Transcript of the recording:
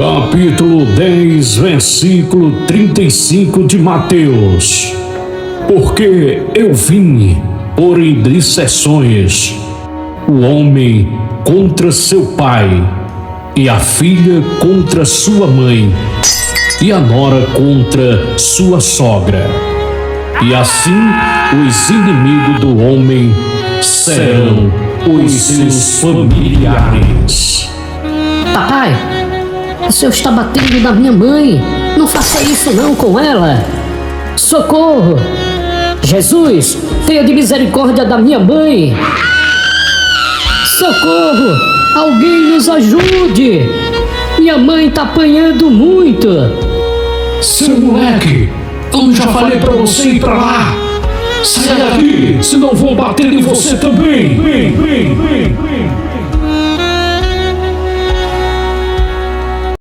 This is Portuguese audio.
Capítulo 10, versículo 35 de Mateus. Porque eu vim por indisseções, o homem contra seu pai, e a filha contra sua mãe, e a nora contra sua sogra. E assim os inimigos do homem serão os seus familiares. Papai, o senhor está batendo na minha mãe. Não faça isso não com ela. Socorro! Jesus, tenha de misericórdia da minha mãe. Socorro! Alguém nos ajude! Minha mãe está apanhando muito. Seu moleque, eu não já falei pra você ir pra lá? Saia daqui, senão vou bater em você também.